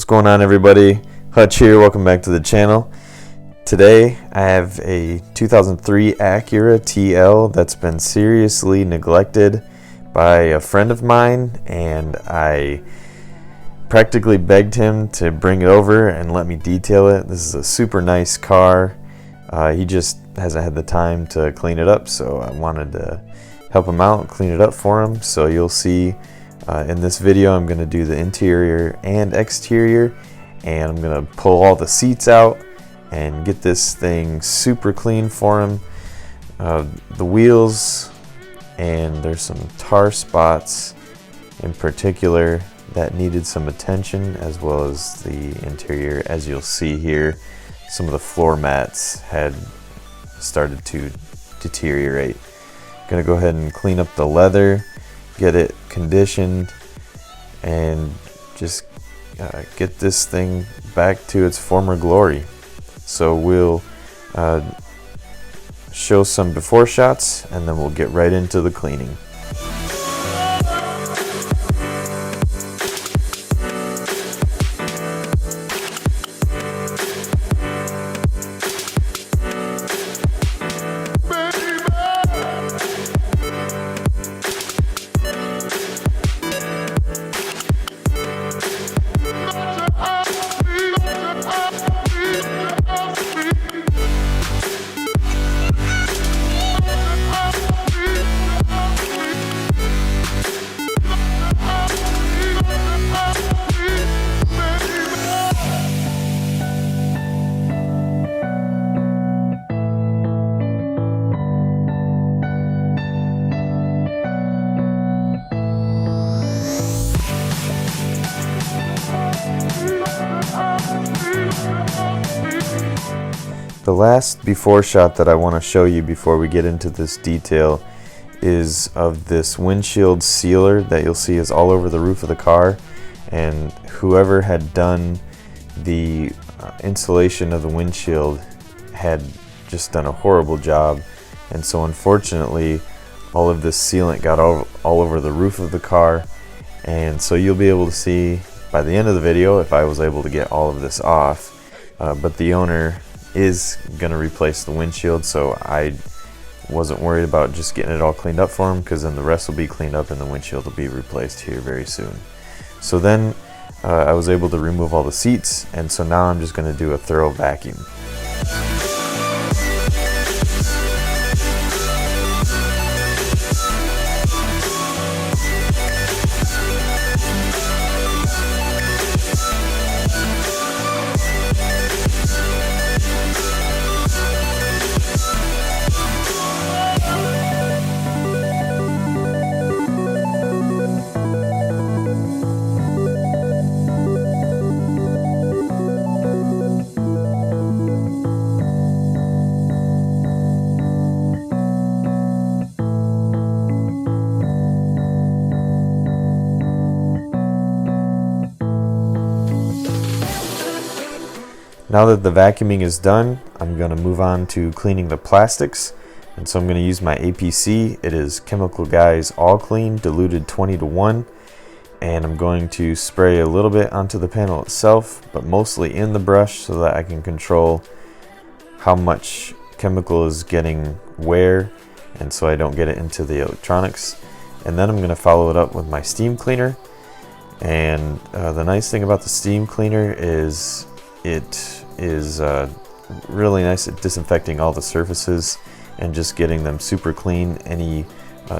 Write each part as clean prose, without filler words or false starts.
going on, everybody? Hutch here. Welcome back to the channel. Today I have a 2003 Acura TL that's been seriously neglected by a friend of mine, and I practically begged him to bring it over and let me detail it. This is a super nice car. He just hasn't had the time to clean it up, so I wanted to help him out, clean it up for him. So you'll see in this video I'm going to do the interior and exterior, and I'm going to pull all the seats out and get this thing super clean for him. The wheels, and there's some tar spots in particular that needed some attention, as well as the interior. As you'll see here, some of the floor mats had started to deteriorate. Gonna go ahead and clean up the leather, get it conditioned, and just get this thing back to its former glory. So we'll show some before shots, and then we'll get right into the cleaning. The last before shot that I want to show you before we get into this detail is of this windshield sealer that you'll see is all over the roof of the car, and whoever had done the insulation of the windshield had just done a horrible job, and so unfortunately all of this sealant got all over the roof of the car. And so you'll be able to see by the end of the video if I was able to get all of this off, but the owner is going to replace the windshield, so I wasn't worried about just getting it all cleaned up for him, because then the rest will be cleaned up and the windshield will be replaced here very soon. So then I was able to remove all the seats, and so now I'm just going to do a thorough vacuum. Now that the vacuuming is done, I'm going to move on to cleaning the plastics. And so I'm going to use my APC. It is Chemical Guys All Clean, diluted 20:1. And I'm going to spray a little bit onto the panel itself, but mostly in the brush, so that I can control how much chemical is getting where, and so I don't get it into the electronics. And then I'm going to follow it up with my steam cleaner. And the nice thing about the steam cleaner is it is really nice at disinfecting all the surfaces and just getting them super clean. Any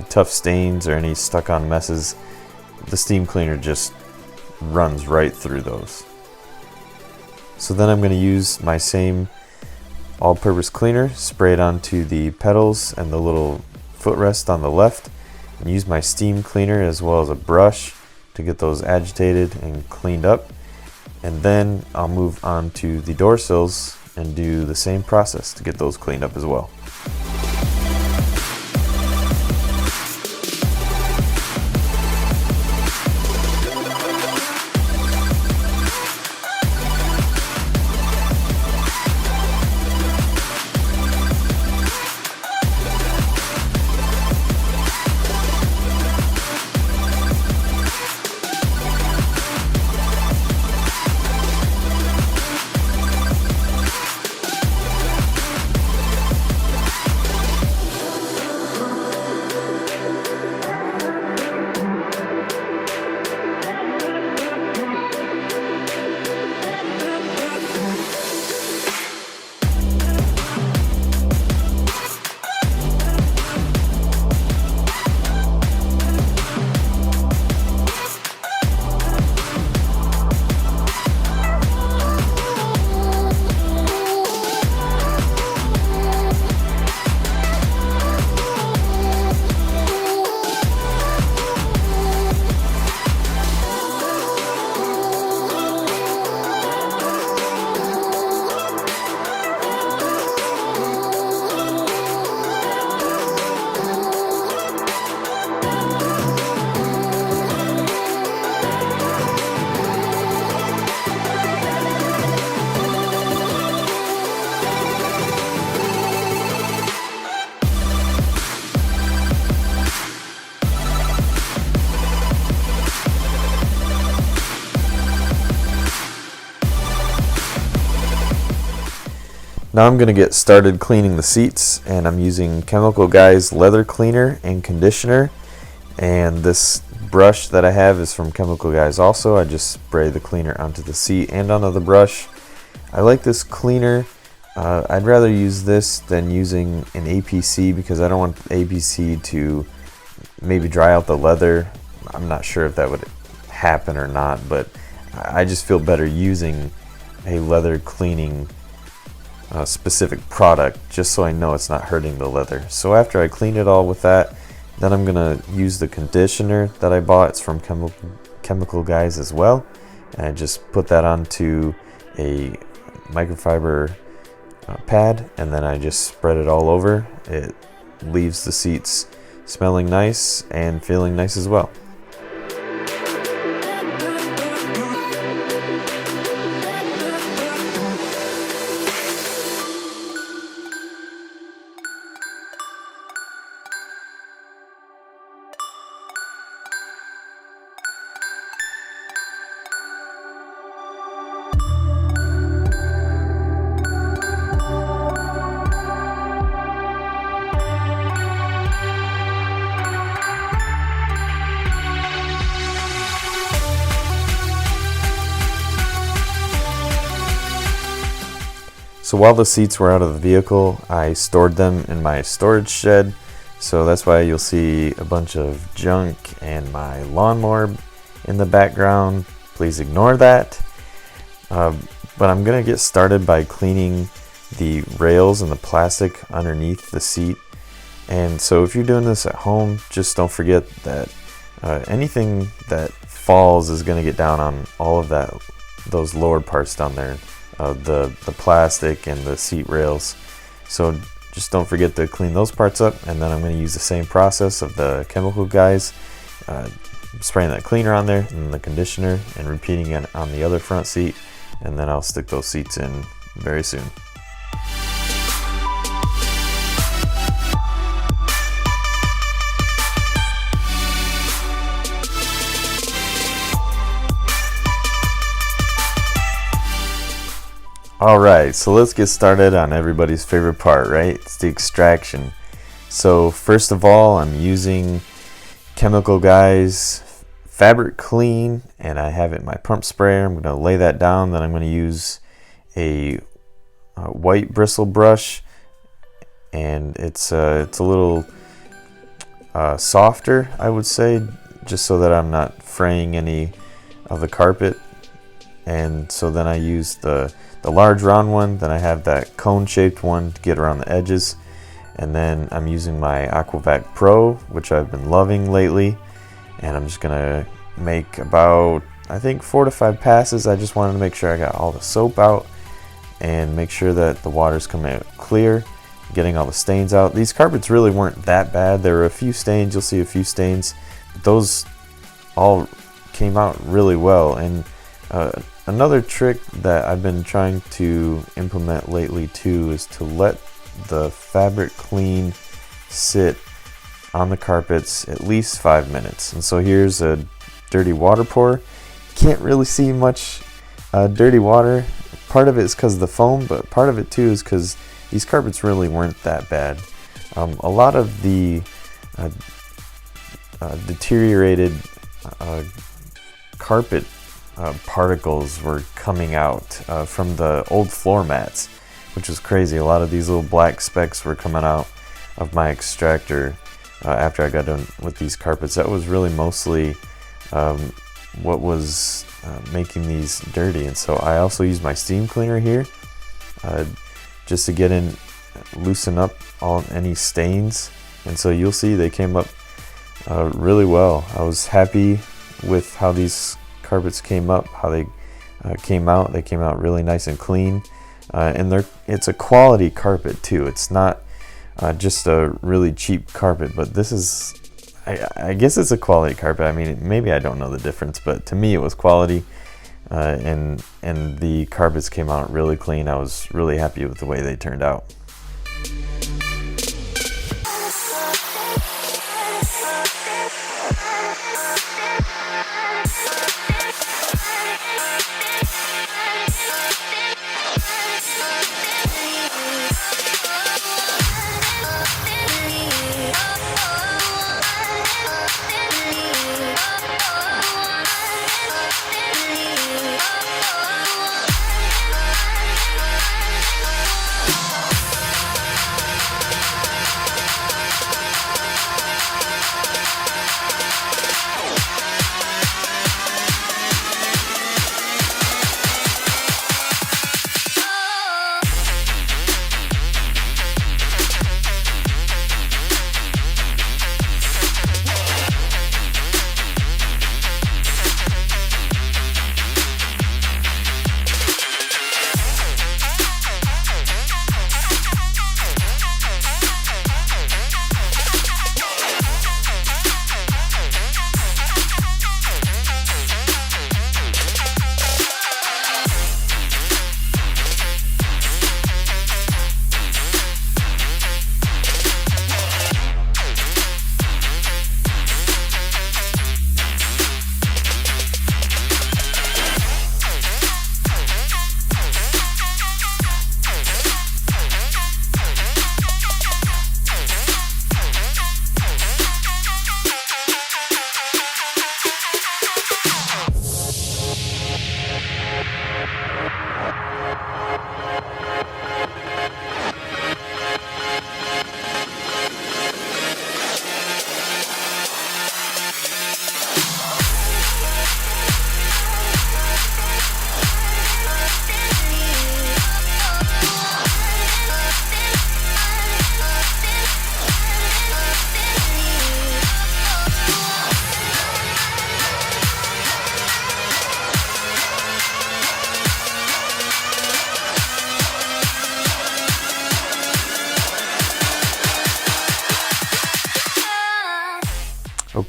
tough stains or any stuck on messes, the steam cleaner just runs right through those. So then I'm going to use my same all-purpose cleaner, spray it onto the pedals and the little footrest on the left, and use my steam cleaner as well as a brush to get those agitated and cleaned up. And then I'll move on to the door sills and do the same process to get those cleaned up as well. Now I'm going to get started cleaning the seats, and I'm using Chemical Guys leather cleaner and conditioner, and this brush that I have is from Chemical Guys also. I just spray the cleaner onto the seat and onto the brush. I like this cleaner. I'd rather use this than using an APC because I don't want APC to maybe dry out the leather. I'm not sure if that would happen or not, but I just feel better using a leather cleaning specific product just so I know it's not hurting the leather. So after I clean it all with that, then I'm gonna use the conditioner that I bought. It's from Chemical Guys as well, and I just put that onto a microfiber pad, and then I just spread it all over. It leaves the seats smelling nice and feeling nice as well. So while the seats were out of the vehicle, I stored them in my storage shed. So that's why you'll see a bunch of junk and my lawnmower in the background. Please ignore that. But I'm gonna get started by cleaning the rails and the plastic underneath the seat. And so if you're doing this at home, just don't forget that anything that falls is gonna get down on all of those lower parts down there. The plastic and the seat rails. So just don't forget to clean those parts up, and then I'm going to use the same process of the Chemical Guys, spraying that cleaner on there and the conditioner and repeating it on the other front seat, and then I'll stick those seats in very soon. Alright, so let's get started on everybody's favorite part, right? It's the extraction. So first of all, I'm using Chemical Guys Fabric Clean, and I have it in my pump sprayer. I'm going to lay that down, then I'm going to use a white bristle brush, and it's a little softer, I would say, just so that I'm not fraying any of the carpet. And so then I use the large round one, then I have that cone shaped one to get around the edges, and then I'm using my Aquavac Pro, which I've been loving lately, and I'm just gonna make about, I think, 4 to 5 passes. I just wanted to make sure I got all the soap out and make sure that the water's coming out clear, getting all the stains out. These carpets really weren't that bad. There were a few stains, you'll see a few stains, but those all came out really well. And another trick that I've been trying to implement lately too is to let the fabric clean sit on the carpets at least 5 minutes. And so here's a dirty water pour. Can't really see much dirty water. Part of it is because of the foam, but part of it too is because these carpets really weren't that bad. A lot of the deteriorated carpet particles were coming out from the old floor mats, which was crazy. A lot of these little black specks were coming out of my extractor after I got done with these carpets. That was really mostly what was making these dirty. And so I also used my steam cleaner here just to get in, loosen up any stains. And so you'll see they came up really well. I was happy with how these carpets came up, how they came out. They came out really nice and clean, and it's a quality carpet too. It's not just a really cheap carpet, but this is, I guess it's a quality carpet. I mean, maybe I don't know the difference, but to me it was quality, and the carpets came out really clean. I was really happy with the way they turned out.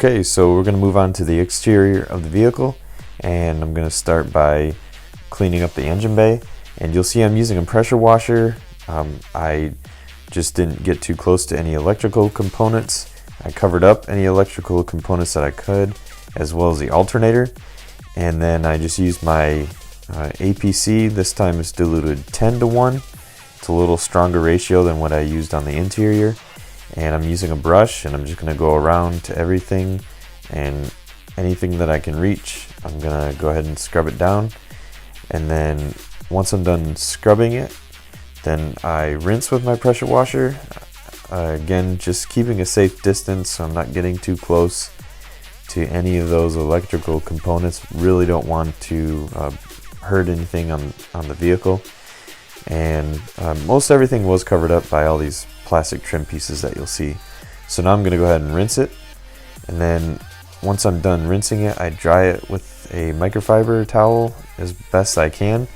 Okay, so we're going to move on to the exterior of the vehicle, and I'm going to start by cleaning up the engine bay. And you'll see I'm using a pressure washer. I just didn't get too close to any electrical components. I covered up any electrical components that I could, as well as the alternator. And then I just used my APC. This time it's diluted 10:1. It's a little stronger ratio than what I used on the interior. And I'm using a brush, and I'm just going to go around to everything, and anything that I can reach, I'm going to go ahead and scrub it down. And then once I'm done scrubbing it, then I rinse with my pressure washer. Again, just keeping a safe distance so I'm not getting too close to any of those electrical components. Really don't want to hurt anything on the vehicle. And most everything was covered up by all these plastic trim pieces that you'll see. So now I'm going to go ahead and rinse it. And then once I'm done rinsing it, I dry it with a microfiber towel as best I can.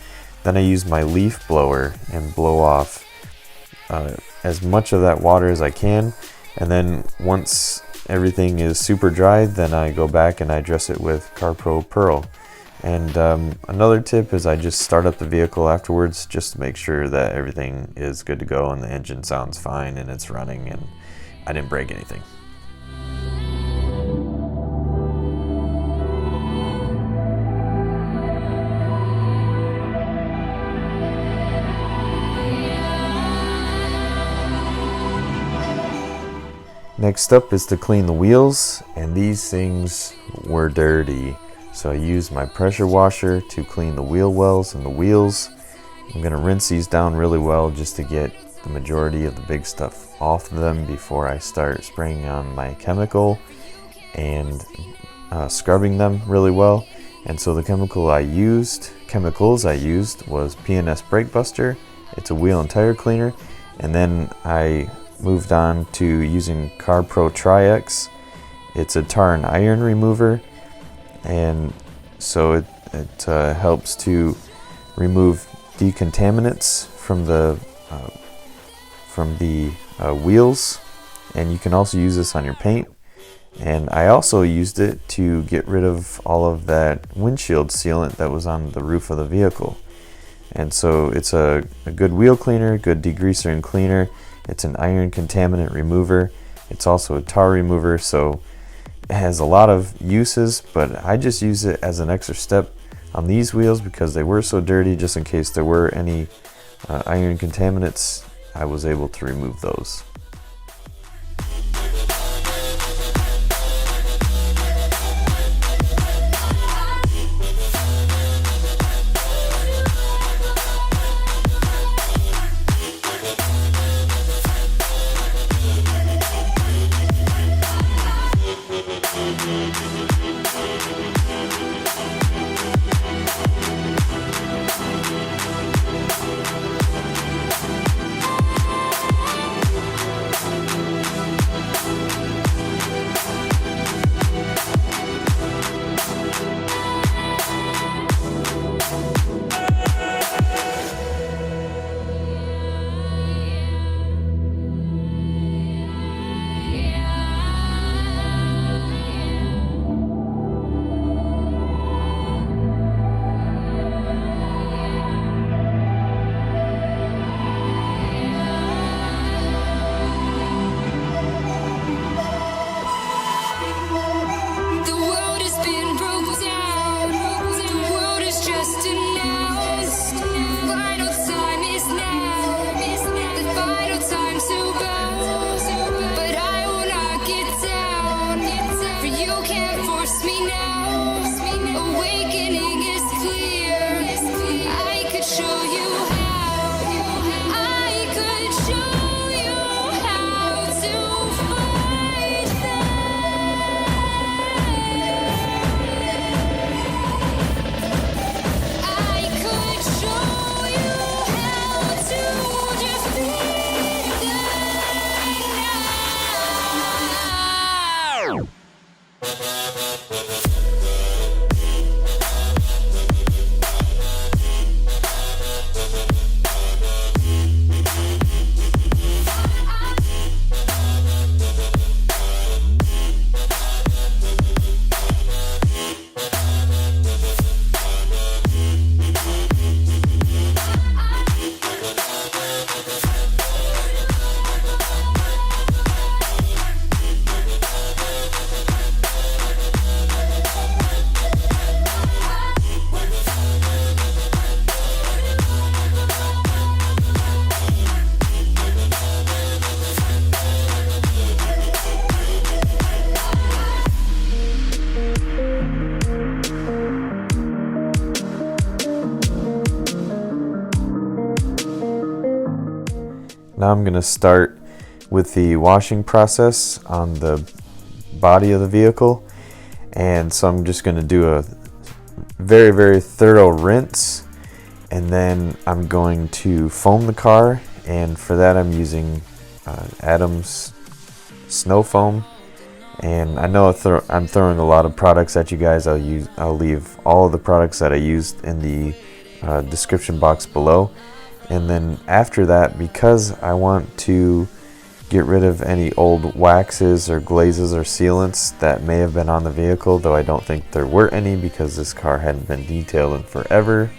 Then I use my leaf blower and blow off as much of that water as I can. And then once everything is super dry, then I go back and I dress it with CarPro Pearl. And another tip is I just start up the vehicle afterwards just to make sure that everything is good to go and the engine sounds fine and it's running and I didn't break anything. Next up is to clean the wheels, and these things were dirty. So I used my pressure washer to clean the wheel wells and the wheels. I'm going to rinse these down really well just to get the majority of the big stuff off of them before I start spraying on my chemical and scrubbing them really well. And so the chemicals I used was P&S Brake Buster. It's a wheel and tire cleaner. And then I moved on to using CarPro Tri-X. It's a tar and iron remover. And so it helps to remove decontaminants from the wheels, and you can also use this on your paint. And I also used it to get rid of all of that windshield sealant that was on the roof of the vehicle. And so it's a good wheel cleaner, good degreaser and cleaner. It's an iron contaminant remover. It's also a tar remover, so it has a lot of uses, but I just use it as an extra step on these wheels because they were so dirty. Just in case there were any iron contaminants, I was able to remove those. Now I'm going to start with the washing process on the body of the vehicle. And so I'm just going to do a very, very thorough rinse. And then I'm going to foam the car. And for that I'm using Adam's snow foam. And I know I'm throwing a lot of products at you guys. I'll leave all of the products that I used in the description box below. And then after that, because I want to get rid of any old waxes or glazes or sealants that may have been on the vehicle, though I don't think there were any because this car hadn't been detailed in forever,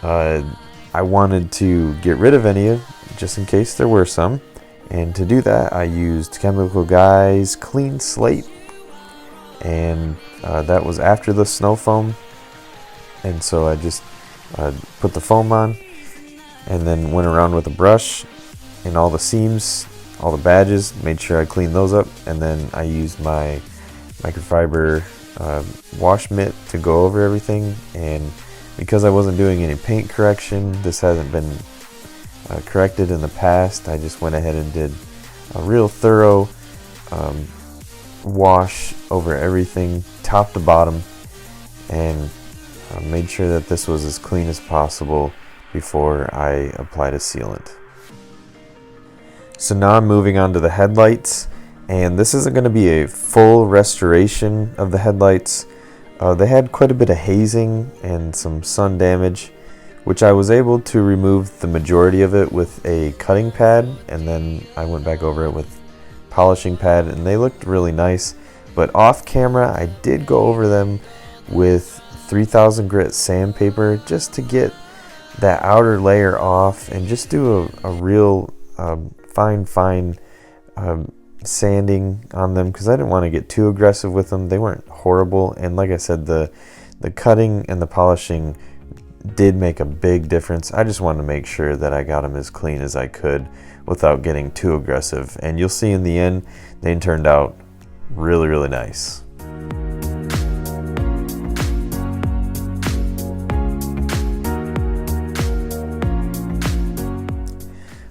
I wanted to get rid of any just in case there were some. And to do that, I used Chemical Guy's Clean Slate, and that was after the snow foam. And so I just put the foam on and then went around with a brush in all the seams, all the badges, made sure I cleaned those up, and then I used my microfiber wash mitt to go over everything. And because I wasn't doing any paint correction, this hasn't been corrected in the past, I just went ahead and did a real thorough wash over everything top to bottom, and made sure that this was as clean as possible before I applied a sealant. So now I'm moving on to the headlights, and this isn't going to be a full restoration of the headlights. They had quite a bit of hazing and some sun damage, which I was able to remove the majority of it with a cutting pad, and then I went back over it with polishing pad, and they looked really nice. But off camera I did go over them with 3000 grit sandpaper just to get that outer layer off and just do a real fine sanding on them, because I didn't want to get too aggressive with them. They weren't horrible, and like I said, the cutting and the polishing did make a big difference. I just wanted to make sure that I got them as clean as I could without getting too aggressive, and you'll see in the end they turned out really, really nice.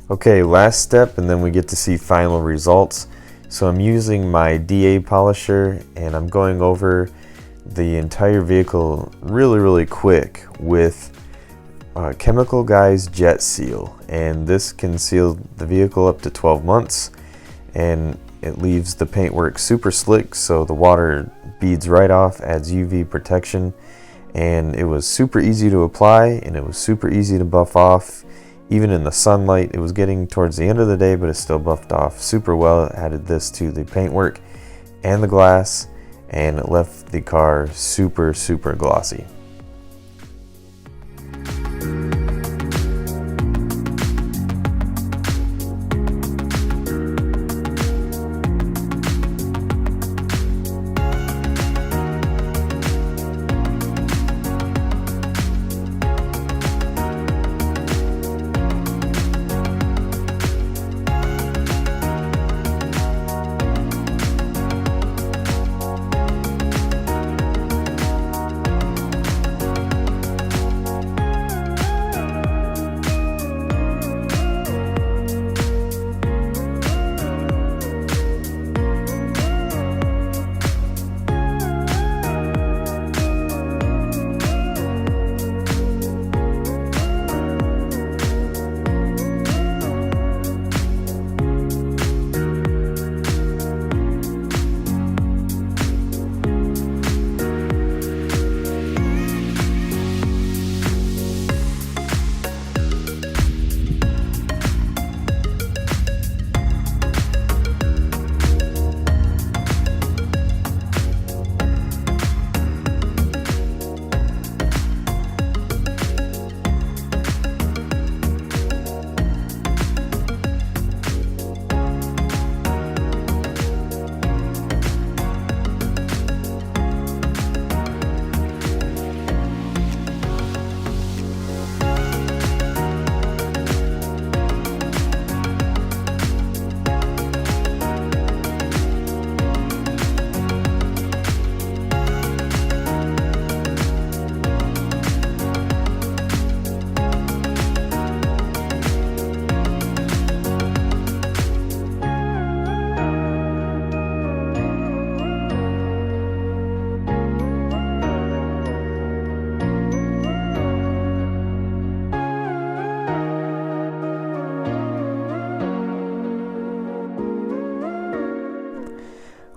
Okay, last step, and then we get to see final results. So I'm using my DA polisher, and I'm going over the entire vehicle really, really quick with Chemical Guy's Jet Seal. And this can seal the vehicle up to 12 months, and it leaves the paintwork super slick, so the water beads right off, adds UV protection, and it was super easy to apply, and it was super easy to buff off. Even in the sunlight, it was getting towards the end of the day, but it still buffed off super well. It added this to the paintwork and the glass, and it left the car super, super glossy.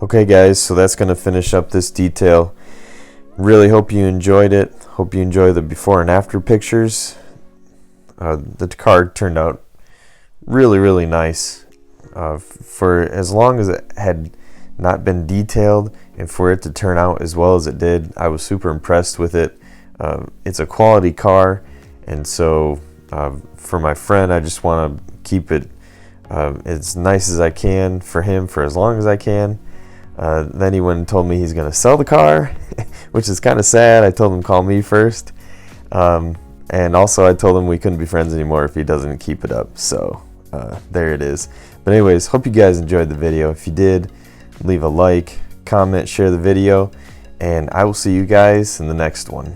Okay guys, so that's going to finish up this detail. Really hope you enjoyed it. Hope you enjoy the before and after pictures. The car turned out really nice. For as long as it had not been detailed, and for it to turn out as well as it did, I was super impressed with it. It's a quality car, and so for my friend, I just want to keep it as nice as I can for him for as long as I can. Then he went and told me he's going to sell the car, which is kind of sad. I told him call me first. And also I told him we couldn't be friends anymore if he doesn't keep it up. So there it is. But anyways, hope you guys enjoyed the video. If you did, leave a like, comment, share the video, and I will see you guys in the next one.